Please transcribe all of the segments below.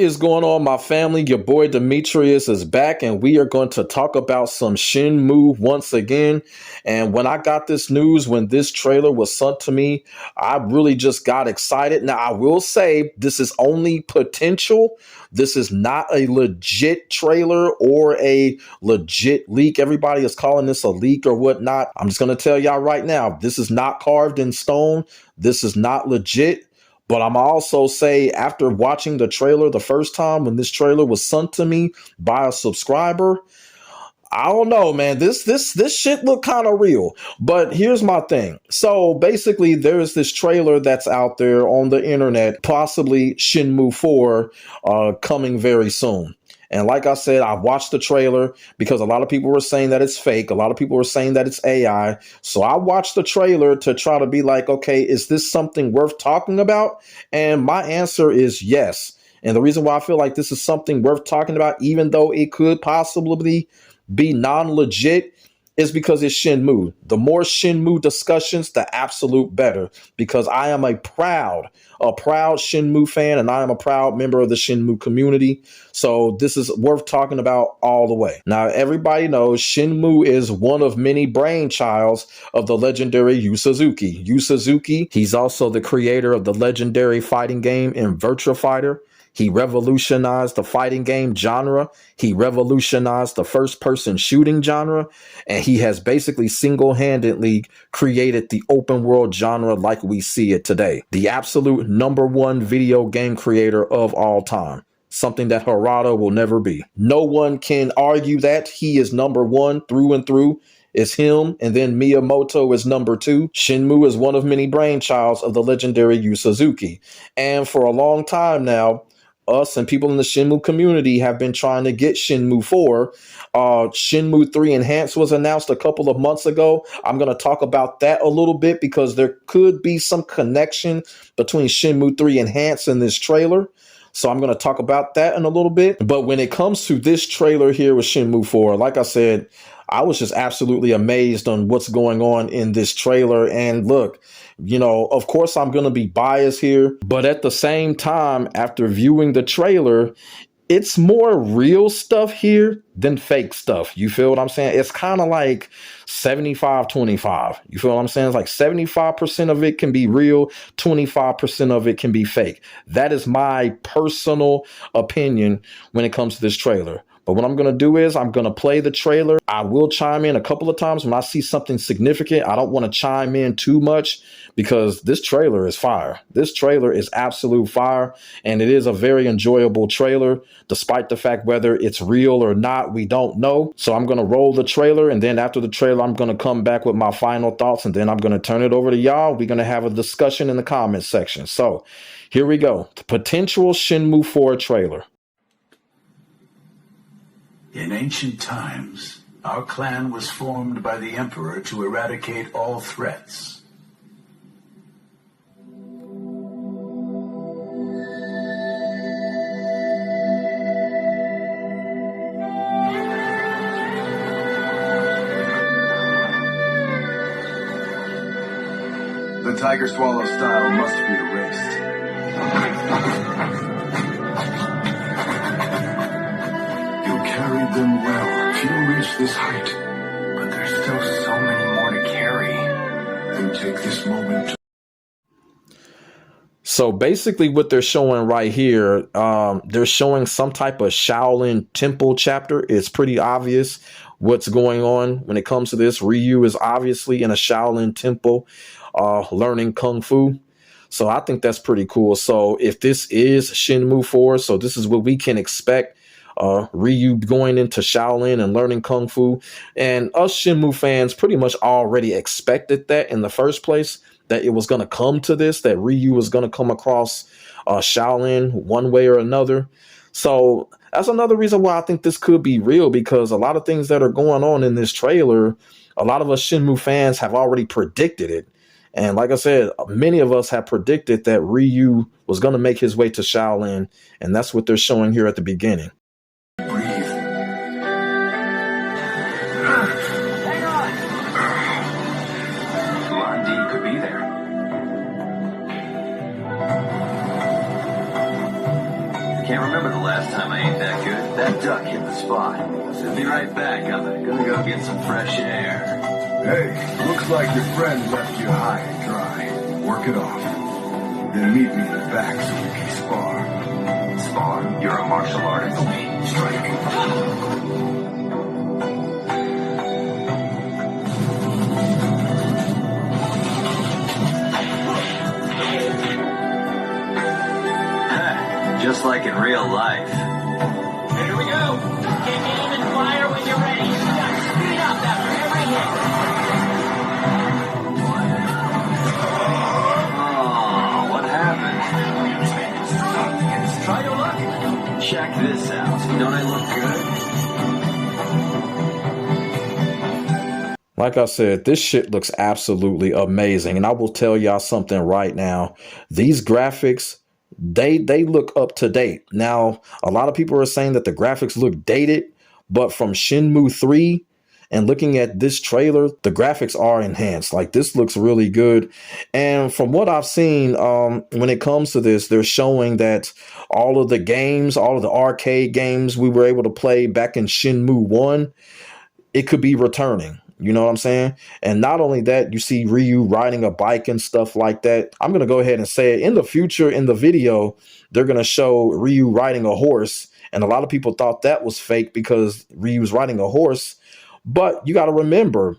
is going on, my family? Your boy Demetrius is back, and we are going to talk about some Shenmue once again. And when I got this news, when this trailer was sent to me, I really just got excited. Now, I will say this is only potential. This is not a legit trailer or a legit leak. Everybody is calling this a leak or whatnot. I'm just going to tell y'all right now, this is not carved in stone. This is not legit. But I'm also say after watching the trailer the first time when this trailer was sent to me by a subscriber, I don't know, man. This shit look kind of real. But here's my thing. So basically, there's this trailer that's out there on the internet, possibly Shenmue 4 coming very soon. And like I said, I watched the trailer because a lot of people were saying that it's fake. A lot of people were saying that it's AI. So I watched the trailer to try to be like, okay, is this something worth talking about? And my answer is yes. And the reason why I feel like this is something worth talking about, even though it could possibly be non-legit, is because it's Shenmue. The more Shenmue discussions, the absolute better, because I am a proud Shenmue fan, and I am a proud member of the Shenmue community. So this is worth talking about all the way. Now, everybody knows Shenmue is one of many brainchilds of the legendary Yu Suzuki. Yu Suzuki, he's also the creator of the legendary fighting game in Virtua Fighter. He revolutionized the fighting game genre. He revolutionized the first-person shooting genre. And he has basically single-handedly created the open world genre like we see it today. The absolute #1 video game creator of all time. Something that Harada will never be. No one can argue that. He is #1 through and through. It's him, and then Miyamoto is #2. Shenmue is one of many brainchilds of the legendary Yu Suzuki. And for a long time now, us and people in the Shenmue community have been trying to get Shenmue 4. Shenmue 3 Enhanced was announced a couple of months ago. I'm going to talk about that a little bit because there could be some connection between Shenmue 3 Enhanced and this trailer. So I'm going to talk about that in a little bit. But when it comes to this trailer here with Shenmue 4, like I said, I was just absolutely amazed on what's going on in this trailer. And look, you know, of course, I'm going to be biased here. But at the same time, after viewing the trailer, it's more real stuff here than fake stuff. You feel what I'm saying? It's kind of like 75-25. You feel what I'm saying? It's like 75% of it can be real, 25% of it can be fake. That is my personal opinion when it comes to this trailer. But what I'm going to do is I'm going to play the trailer. I will chime in a couple of times when I see something significant. I don't want to chime in too much because this trailer is fire. This trailer is absolute fire, and it is a very enjoyable trailer, despite the fact whether it's real or not, we don't know. So I'm going to roll the trailer, and then after the trailer, I'm going to come back with my final thoughts, and then I'm going to turn it over to y'all. We're going to have a discussion in the comment section. So here we go. The potential Shenmue 4 trailer. In ancient times, our clan was formed by the Emperor to eradicate all threats. The Tiger Swallow style must be erased. Carried them well. Few reach this height. But there's still so many more to carry. Then take this moment to... So basically what they're showing right here, they're showing some type of Shaolin Temple chapter. It's pretty obvious what's going on when it comes to this. Ryu is obviously in a Shaolin Temple learning Kung Fu. So I think that's pretty cool. So if this is Shenmue 4, so this is what we can expect. Ryu going into Shaolin and learning Kung Fu. And us Shenmue fans pretty much already expected that in the first place, that it was going to come to this, that Ryu was going to come across Shaolin one way or another. So that's another reason why I think this could be real, because a lot of things that are going on in this trailer, a lot of us Shenmue fans have already predicted it. And like I said, many of us have predicted that Ryu was going to make his way to Shaolin, and that's what they're showing here at the beginning. Can't remember the last time I ate that good. That duck hit the spot. So be right back. I'm gonna go get some fresh air. Hey, looks like your friend left you high and dry. Work it off. Then meet me in the back so we can spar. Spar? You're a martial artist? Strike. Just like in real life. Here we go. Take aim and fire when you're ready. Speed up after every hit. Oh, what happened? Try your luck. Check this out. Don't I look good? Like I said, this shit looks absolutely amazing. And I will tell y'all something right now. These graphics, they look up to date. Now, a lot of people are saying that the graphics look dated, but from Shenmue 3 and looking at this trailer, the graphics are enhanced. Like, this looks really good. And from what I've seen, when it comes to this, they're showing that all of the games, all of the arcade games we were able to play back in Shenmue 1, it could be returning. You know what I'm saying? And not only that, you see Ryu riding a bike and stuff like that. I'm going to go ahead and say it. In the future, in the video, they're going to show Ryu riding a horse. And a lot of people thought that was fake because Ryu's riding a horse. But you got to remember,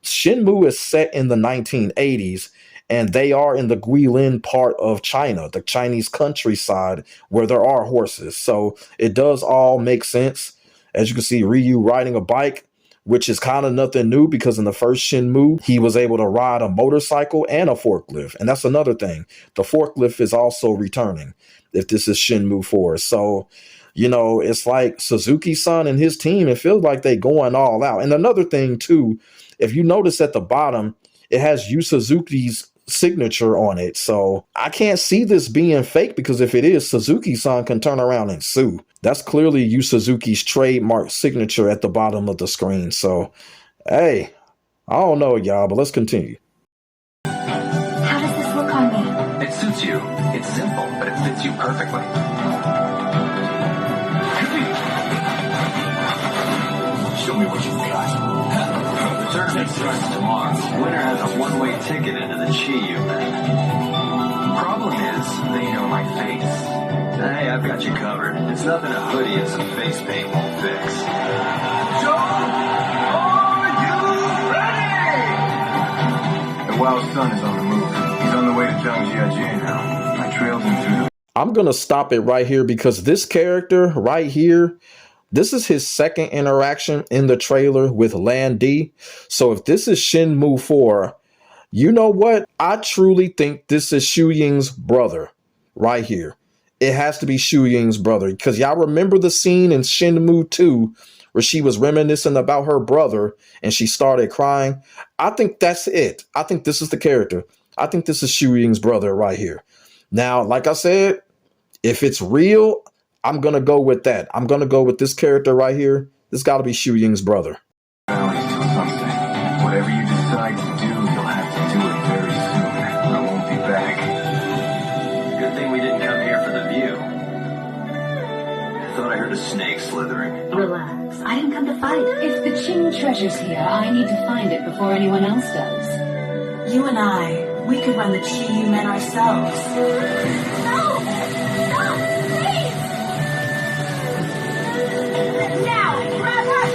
Shenmue is set in the 1980s. And they are in the Guilin part of China, the Chinese countryside, where there are horses. So it does all make sense. As you can see, Ryu riding a bike, which is kind of nothing new because in the first Shenmue, he was able to ride a motorcycle and a forklift. And that's another thing. The forklift is also returning if this is Shenmue 4. So, you know, it's like Suzuki-san and his team, it feels like they going all out. And another thing, too, if you notice at the bottom, it has Yu Suzuki's signature on it. So I can't see this being fake because if it is, Suzuki-san can turn around and sue. That's clearly Yu Suzuki's trademark signature at the bottom of the screen. So, hey, I don't know, y'all, but let's continue. How does this look on me? It suits you. It's simple, but it fits you perfectly. Show me what you've got. The tournament starts tomorrow. Winner has a one-way ticket into the Chi event. Problem is, they know my face. Hey, I've got you covered. It's nothing a hoodie and some face paint won't fix. John, are you ready? The Wild Sun is on the move. He's on the way to Zhangjiajie now. I trailed him through the... I'm going to stop it right here because this character right here, this is his second interaction in the trailer with Lan Di. So if this is Shenmue 4, you know what? I truly think this is Shu Ying's brother right here. It has to be Shu Ying's brother because y'all remember the scene in Shenmue 2 where she was reminiscing about her brother and she started crying. I think that's it. I think this is the character. I think this is Shu Ying's brother right here. Now, like I said, if it's real, I'm going to go with that. I'm going to go with this character right here. This got to be Shu Ying's brother. Whatever you decide to do, you'll have to do it very soon. I won't be back. Good thing we didn't come here for the view. I thought I heard a snake slithering. Relax. I didn't come to fight. If the Qing treasure's here, I need to find it before anyone else does. You and I, we could run the Chi men ourselves. No! Stop! Please! Now! Grab her!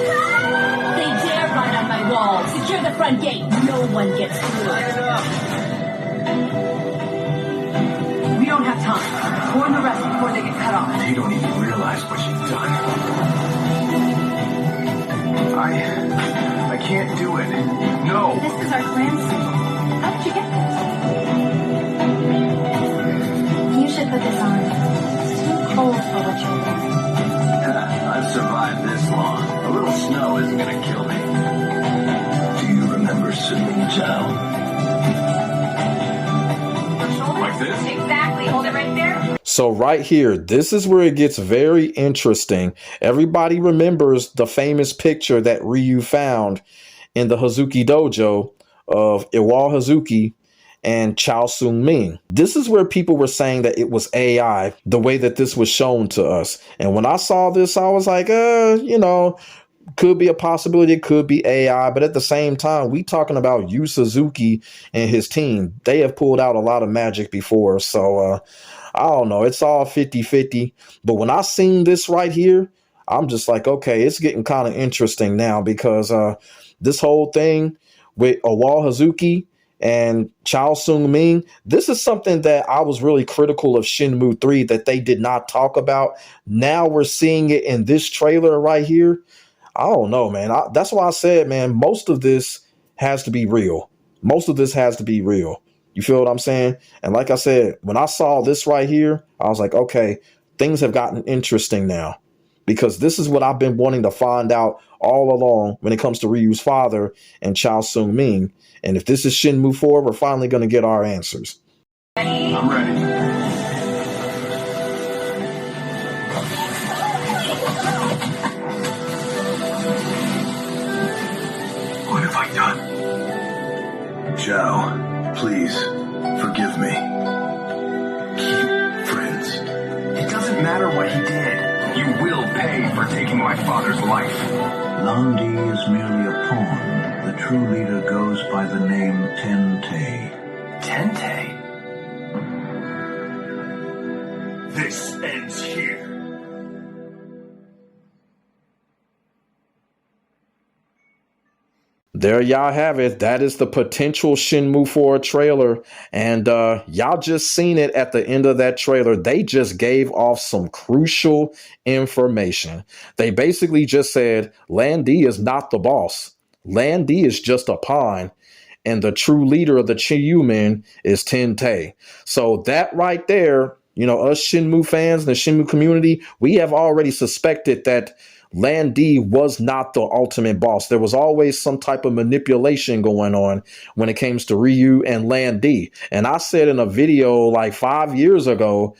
They dare ride on my wall. Secure the front gate. No one gets through. We don't have time. Warn the rest before they get cut off. You don't even realize what you've done. I can't do it. No. This is our clan symbol. How did you get this? You should put this on. It's too cold for what you're wearing. I've survived this long. A little snow isn't gonna kill me. Do you remember Siling Zhao? Like this? Exactly. Hold it right there. So right here, this is where it gets very interesting. Everybody remembers the famous picture that Ryu found in the Hazuki dojo of Iwao Hazuki. and Chao Sung-ming. This is where people were saying that it was AI, the way that this was shown to us. And when I saw this, I was like, could be a possibility. It could be AI. But at the same time, we talking about Yu Suzuki and his team. They have pulled out a lot of magic before. So I don't know. It's all 50-50. But when I seen this right here, I'm just like, okay, it's getting kind of interesting now, because this whole thing with Awal Hazuki and Chao Sung-ming, this is something that I was really critical of Shenmue 3 that they did not talk about. Now we're seeing it in this trailer right here. I don't know, man. That's why I said, man, most of this has to be real. Most of this has to be real. You feel what I'm saying? And like I said, when I saw this right here, I was like, okay, things have gotten interesting now, because this is what I've been wanting to find out all along when it comes to Ryu's father and Chao Sung-ming. And if this is Shenmue 4, we're finally going to get our answers. I'm ready. What have I done? Zhao, please, forgive me. Keep friends. It doesn't matter what he did. You will pay for taking my father's life. Lan Di is merely a pawn. The true leader goes by the name Tente. Tente? This ends here. There y'all have it. That is the potential Shenmue 4 trailer. And y'all just seen it at the end of that trailer. They just gave off some crucial information. They basically just said, Lan Di is not the boss. Lan Di is just a pawn. And the true leader of the Chiyumen is Tente. So that right there, you know, us Shenmue fans, the Shenmue community, we have already suspected that Lan Di was not the ultimate boss. There was always some type of manipulation going on when it comes to Ryu and Lan Di. And I said in a video like 5 years ago,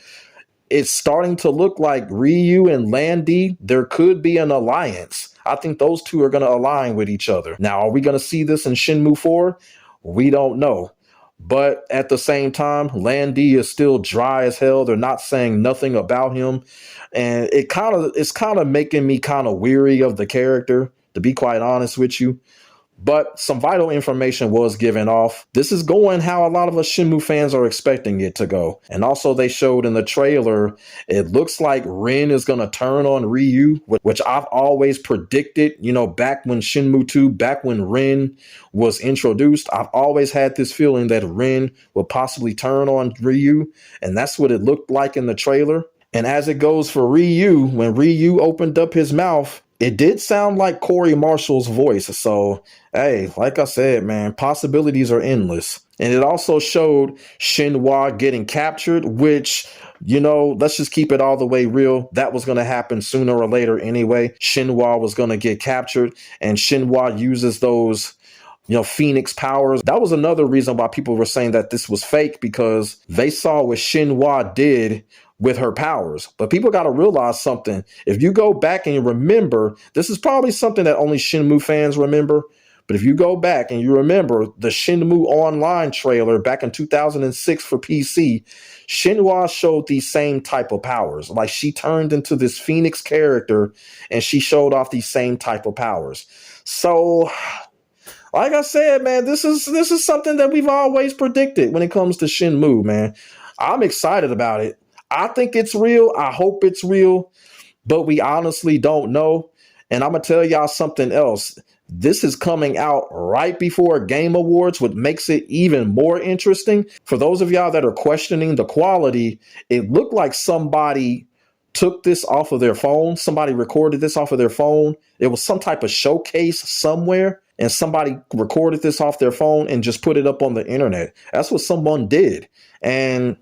it's starting to look like Ryu and Lan Di, there could be an alliance. I think those two are going to align with each other. Now, are we going to see this in Shenmue 4? We don't know. But at the same time, Lan Di is still dry as hell. They're not saying nothing about him. And it's kind of making me kind of weary of the character, to be quite honest with you. But some vital information was given off. This is going how a lot of us Shenmue fans are expecting it to go. And also they showed in the trailer, it looks like Rin is going to turn on Ryu, which I've always predicted, you know, back when Shenmue 2, back when Rin was introduced. I've always had this feeling that Rin will possibly turn on Ryu. And that's what it looked like in the trailer. And as it goes for Ryu, when Ryu opened up his mouth, it did sound like Corey Marshall's voice. So, hey, like I said, man, possibilities are endless. And it also showed Shenhua getting captured, which, you know, let's just keep it all the way real. That was going to happen sooner or later anyway. Shenhua was going to get captured, and Shenhua uses those, you know, Phoenix powers. That was another reason why people were saying that this was fake, because they saw what Shenhua did with her powers. But people got to realize something. If you go back and you remember, this is probably something that only Shenmue fans remember. But if you go back and you remember the Shenmue Online trailer back in 2006 for PC, Shenhua showed these same type of powers. Like, she turned into this Phoenix character and she showed off these same type of powers. So, like I said, man, this is something that we've always predicted when it comes to Shenmue, man. I'm excited about it. I think it's real. I hope it's real, but we honestly don't know. And I'm going to tell y'all something else. This is coming out right before Game Awards, which makes it even more interesting. For those of y'all that are questioning the quality, it looked like somebody took this off of their phone. Somebody recorded this off of their phone. It was some type of showcase somewhere, and somebody recorded this off their phone and just put it up on the internet. That's what someone did. And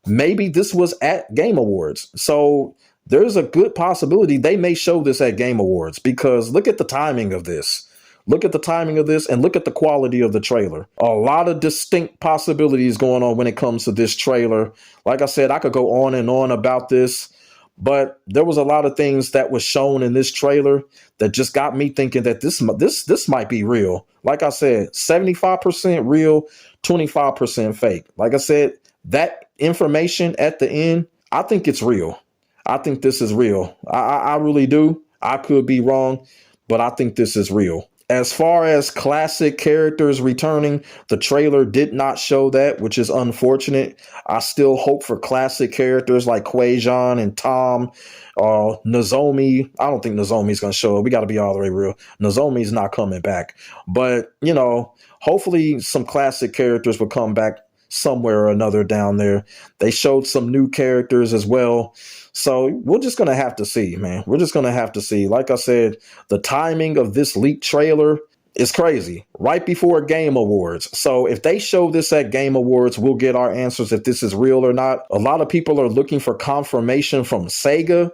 maybe this was at Game Awards. So there's a good possibility they may show this at Game Awards, because look at the timing of this. Look at the timing of this and look at the quality of the trailer. A lot of distinct possibilities going on when it comes to this trailer. Like I said, I could go on and on about this, But there was a lot of things that was shown in this trailer that just got me thinking that this might be real. Like I said, 75% real, 25% fake. Like I said, that information at the end, I think it's real. I think this is real. I really do. I could be wrong, but I think this is real. As far as classic characters returning, the trailer did not show that, which is unfortunate. I still hope for classic characters like Quajon and Tom, Nozomi. I don't think Nozomi's going to show up. We got to be all the way real. Nozomi's not coming back. But, you know, hopefully some classic characters will come back somewhere or another down there. They showed some new characters as well. So we're just going to have to see, man. We're just going to have to see. Like I said, the timing of this leaked trailer is crazy. Right before Game Awards. So if they show this at Game Awards, we'll get our answers if this is real or not. A lot of people are looking for confirmation from Sega.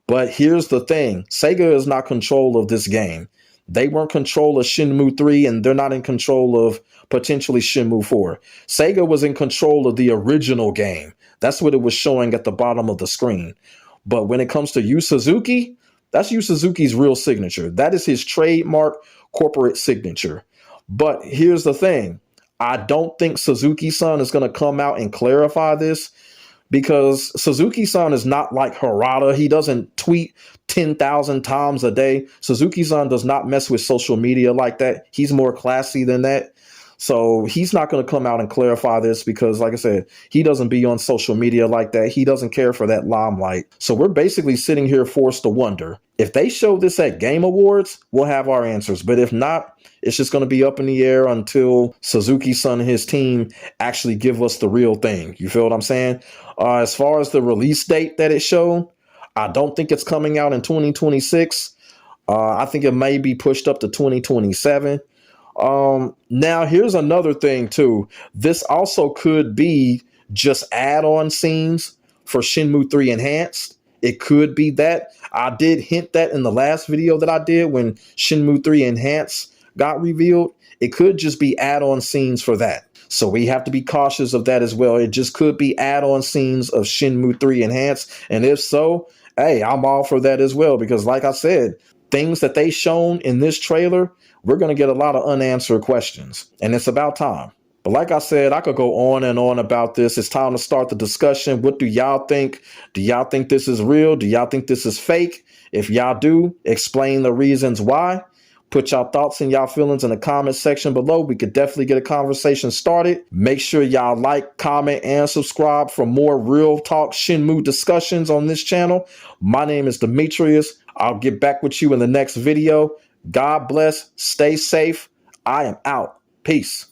But here's the thing. Sega is not control of this game. They weren't control of Shenmue 3, and they're not in control of potentially Shenmue 4. Sega was in control of the original game. That's what it was showing at the bottom of the screen. But when it comes to Yu Suzuki, that's Yu Suzuki's real signature. That is his trademark corporate signature. But here's the thing. I don't think Suzuki-san is going to come out and clarify this, because Suzuki-san is not like Harada. He doesn't tweet 10,000 times a day. Suzuki-san does not mess with social media like that. He's more classy than that. So he's not going to come out and clarify this because, like I said, he doesn't be on social media like that. He doesn't care for that limelight. So we're basically sitting here forced to wonder. If they show this at Game Awards, we'll have our answers. But if not, it's just going to be up in the air until Suzuki-san and his team actually give us the real thing. You feel what I'm saying? As far as the release date that it showed, I don't think it's coming out in 2026. I think it may be pushed up to 2027. Now here's another thing too. This also could be just add-on scenes for Shenmue 3 Enhanced. It could be that. I did hint that in the last video that I did when Shenmue 3 Enhanced got revealed. It could just be add-on scenes for that. So we have to be cautious of that as well. It just could be add-on scenes of Shenmue 3 Enhanced. And if so, hey, I'm all for that as well. Because like I said, things that they shown in this trailer, we're going to get a lot of unanswered questions. And it's about time. But like I said, I could go on and on about this. It's time to start the discussion. What do y'all think? Do y'all think this is real? Do y'all think this is fake? If y'all do, explain the reasons why. Put y'all thoughts and y'all feelings in the comment section below. We could definitely get a conversation started. Make sure y'all like, comment, and subscribe for more real talk Shenmue discussions on this channel. My name is Demetrius. I'll get back with you in the next video. God bless. Stay safe. I am out. Peace.